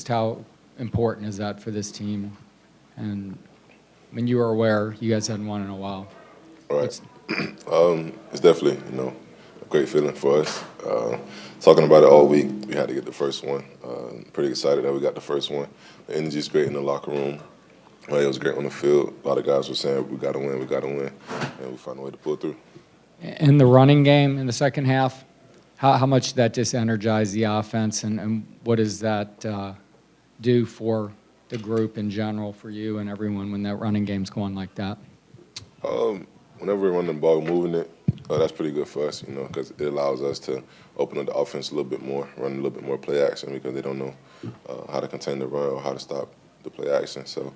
how important is that for this team? And I mean, you were aware you guys hadn't won in a while. Right. It's definitely, a great feeling for us. Talking about it all week, we had to get the first one. Pretty excited that we got the first one. The energy's great in the locker room. It was great on the field. A lot of guys were saying, we got to win, and we found a way to pull through. In the running game in the second half, how much did that disenergize the offense, and what does that do for the group in general, for you and everyone, when that running game's going like that? Whenever we're running the ball, moving it, that's pretty good for us, because it allows us to open up the offense a little bit more, run a little bit more play action, because they don't know how to contain the run or how to stop the play action. So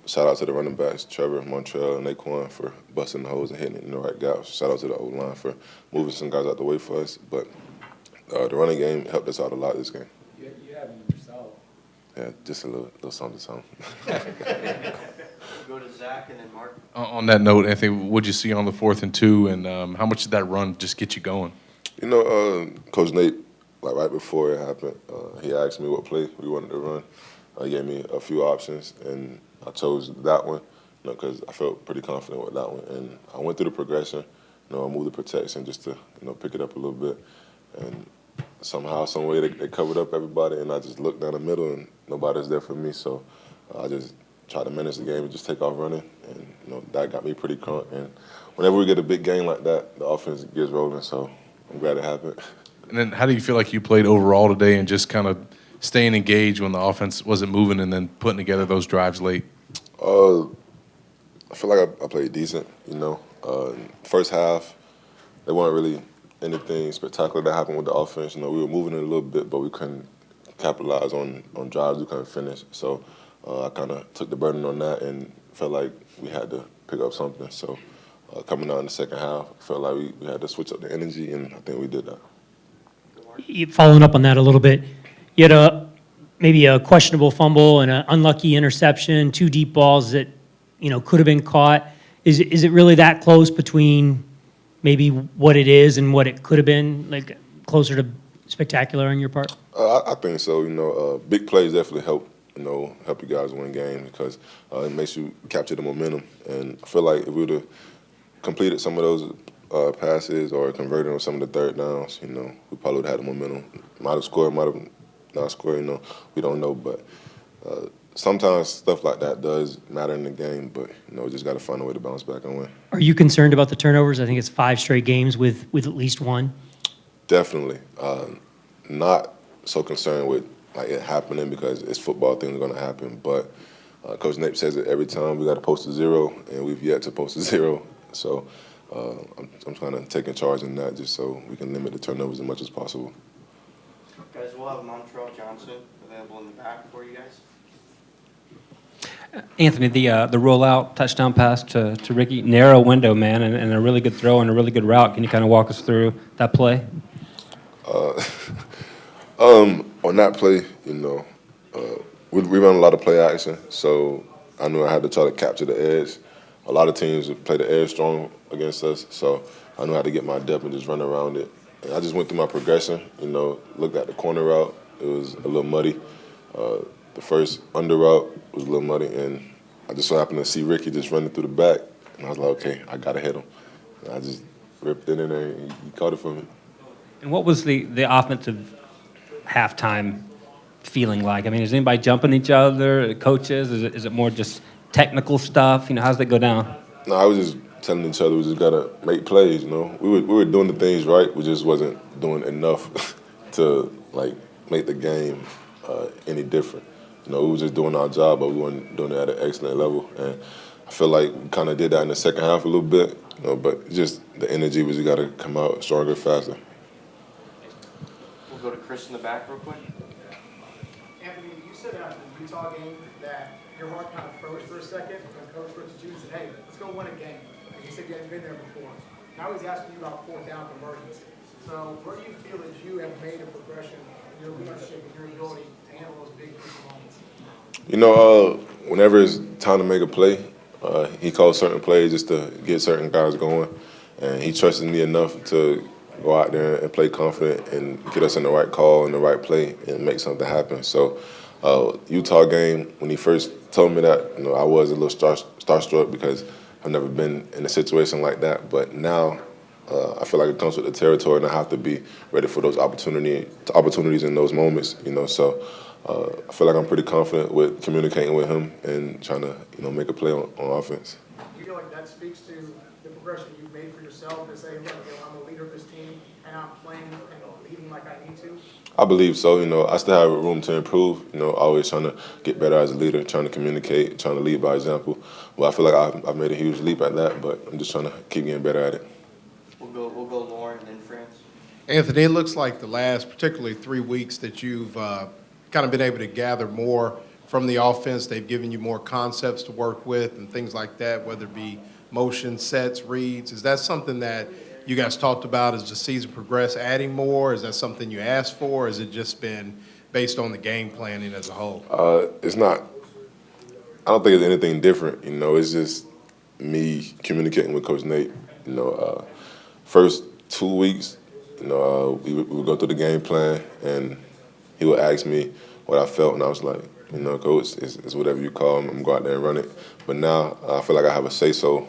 shout out to the running backs, Trevor, Montrell, and Naquan for busting the holes and hitting it in the right gaps. Shout out to the O-line for moving some guys out the way for us. But the running game helped us out a lot this game. You have it yourself. Yeah, just a little something. Go to Zach and then Mark. On that note, Anthony, what'd you see on the 4th and 2, and how much did that run just get you going? Coach Nate, right before it happened, he asked me what play we wanted to run. He gave me a few options, and I chose that one, because I felt pretty confident with that one. And I went through the progression. I moved the protection just to, pick it up a little bit. And somehow, some way, they covered up everybody, and I just looked down the middle, and nobody's there for me. So I just tried to manage the game and just take off running, and that got me pretty crunk. And whenever we get a big game like that, the offense gets rolling. So I'm glad it happened. And then how do you feel like you played overall today, and just kind of staying engaged when the offense wasn't moving, and then putting together those drives late? I feel like I played decent. First half, there weren't really anything spectacular that happened with the offense. We were moving it a little bit, but we couldn't capitalize on drives we couldn't finish. So I kind of took the burden on that and felt like we had to pick up something. So coming out in the second half, I felt like we had to switch up the energy, and I think we did that. Following up on that a little bit, you had maybe a questionable fumble and an unlucky interception, 2 deep balls that could have been caught. Is it really that close between maybe what it is and what it could have been, like closer to spectacular on your part? I think so. Big plays definitely help. Help you guys win games, because it makes you capture the momentum. And I feel like if we would have completed some of those passes or converted on some of the third downs, we probably would have had the momentum. Might have scored, might have not scored. We don't know, but sometimes stuff like that does matter in the game. But we just got to find a way to bounce back and win. Are you concerned about the turnovers? I think it's 5 straight games with at least one. Definitely. Not so concerned with it happening, because it's football, things are going to happen. But Coach Nate says it every time, we got to post a 0, and we've yet to post a 0. So I'm trying to take in charge in that, just so we can limit the turnovers as much as possible. Guys, we'll have Montrell Johnson available in the back for you guys. Anthony, the rollout touchdown pass to Ricky, narrow window, man, and a really good throw and a really good route. Can you kind of walk us through that play? On that play, we run a lot of play action, so I knew I had to try to capture the edge. A lot of teams play the edge strong against us, so I knew how to get my depth and just run around it. And I just went through my progression, looked at the corner route. It was a little muddy. The first under route was a little muddy, and I just so happened to see Ricky just running through the back, and I was like, okay, I got to hit him. And I just ripped it in there, and he caught it for me. And what was the offensive halftime feeling like? I mean, is anybody jumping each other, coaches? Is it more just technical stuff? How does that go down? No, I was just telling each other we just got to make plays, We were doing the things right. We just wasn't doing enough to, make the game any different. We were just doing our job, but we weren't doing it at an excellent level. And I feel like we kind of did that in the second half a little bit, but just the energy was got to come out stronger, faster. We'll go to Chris in the back real quick. Anthony, you said after the Utah game that your heart kind of froze for a second when Coach Richardson said, hey, let's go win a game. And you said you hadn't been there before. Now he's asking you about 4th down conversions. So where do you feel that you have made a progression in your leadership and your ability to handle those big moments? Whenever it's time to make a play, he calls certain plays just to get certain guys going. And he trusted me enough to go out there and play confident and get us in the right call and the right play and make something happen. So Utah game, when he first told me that, I was a little starstruck because I've never been in a situation like that. But now I feel like it comes with the territory, and I have to be ready for those opportunities in those moments. So I feel like I'm pretty confident with communicating with him and trying to make a play on offense. Do you feel like that speaks to the progression you've made for yourself to say, look, I'm a leader of this team, and I'm playing and leading like I need to? I believe so. I still have room to improve. Always trying to get better as a leader, trying to communicate, trying to lead by example. Well, I feel like I've made a huge leap at that, but I'm just trying to keep getting better at it. We'll go Lauren, then France. Anthony, it looks like the last, particularly 3 weeks, that you've kind of been able to gather more from the offense. They've given you more concepts to work with and things like that, whether it be motion, sets, reads. Is that something that you guys talked about as the season progressed, adding more? Is that something you asked for? Or has it just been based on the game planning as a whole? It's not. I don't think it's anything different. It's just me communicating with Coach Nate. First 2 weeks, we would go through the game plan, and he would ask me what I felt, and I was like, Coach, it's whatever you call him. I'm going to go out there and run it. But now I feel like I have a say-so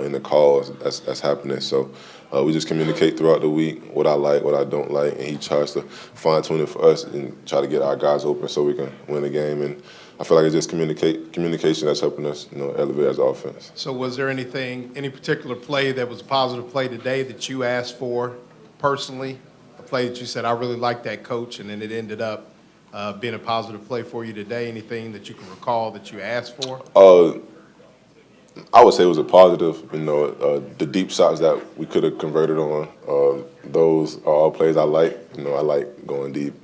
in the calls that's happening. So we just communicate throughout the week what I like, what I don't like, and he tries to fine-tune it for us and try to get our guys open so we can win the game. And I feel like it's just communication that's helping us, elevate as offense. So was there any particular play that was a positive play today that you asked for personally? A play that you said, I really like that, Coach, and then it ended up being a positive play for you today? Anything that you can recall that you asked for? I would say it was a positive. The deep shots that we could have converted on, those are all plays I like. I like going deep,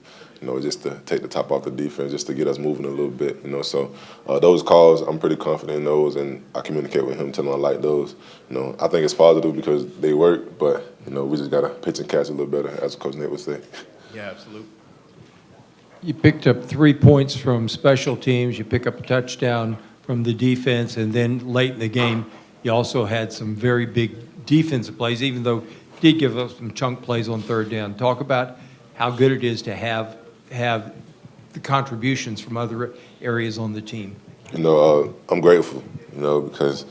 just to take the top off the defense, just to get us moving a little bit, So those calls, I'm pretty confident in those, and I communicate with him, tell him I like those. I think it's positive because they work, but, we just got to pitch and catch a little better, as Coach Nate would say. Yeah, absolutely. You picked up 3 points from special teams. You pick up a touchdown from the defense, and then late in the game, you also had some very big defensive plays, even though you did give us some chunk plays on third down. Talk about how good it is to have the contributions from other areas on the team. I'm grateful, because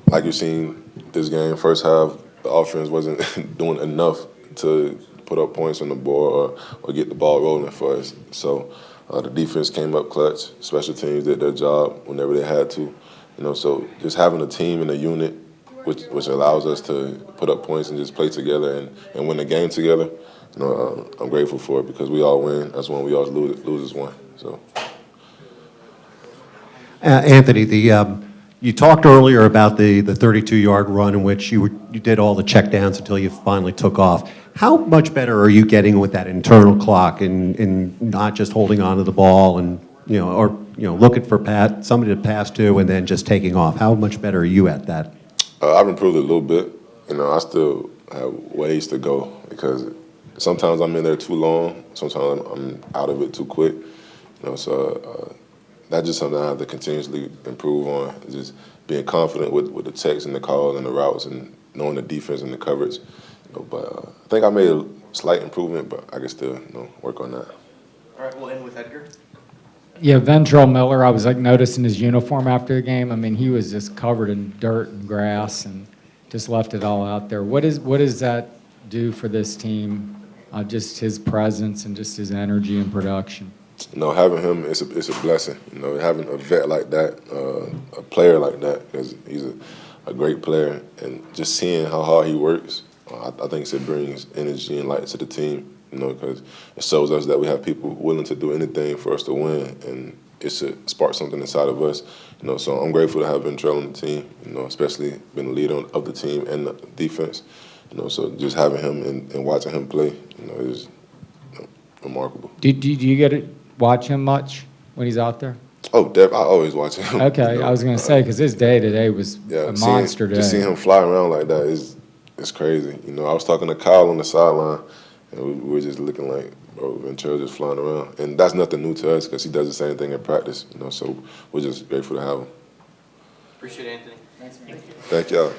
like you've seen this game, first half, the offense wasn't doing enough to put up points on the board or get the ball rolling for us. So the defense came up clutch. Special teams did their job whenever they had to. So just having a team and a unit, which allows us to put up points and just play together and win the game together, I'm grateful for it because we all win as one, we always lose as one. So. Anthony, you talked earlier about the 32-yard run in which you did all the checkdowns until you finally took off. How much better are you getting with that internal clock and not just holding on to the ball and looking for somebody to pass to and then just taking off? How much better are you at that? I've improved a little bit. I still have ways to go because sometimes I'm in there too long. Sometimes I'm out of it too quick. So that's just something I have to continuously improve on. Just being confident with the checks and the calls and the routes and knowing the defense and the coverage. But I think I made a slight improvement, but I can still work on that. All right, we'll end with Edgar. Yeah, Ventrell Miller, I was noticing his uniform after the game. I mean, he was just covered in dirt and grass and just left it all out there. What does that do for this team? Just his presence and just his energy and production. Having him it's a blessing. Having a vet like that, a player like that, because he's a great player, and just seeing how hard he works, I think it brings energy and light to the team. Because it shows us that we have people willing to do anything for us to win, and it should spark something inside of us. So I'm grateful to have Ventrell on the team. Especially being the leader of the team and the defense. So just having him and watching him play, is remarkable. Do you get to watch him much when he's out there? Oh, Deb, I always watch him. Okay, I was going to say because his day-to-day was a monster day. Just seeing him fly around like that is crazy. I was talking to Kyle on the sideline, and we were just looking like, bro, Ventrell just flying around. And that's nothing new to us because he does the same thing in practice. So we're just grateful to have him. Appreciate it, Anthony. Thanks, man. Thank y'all.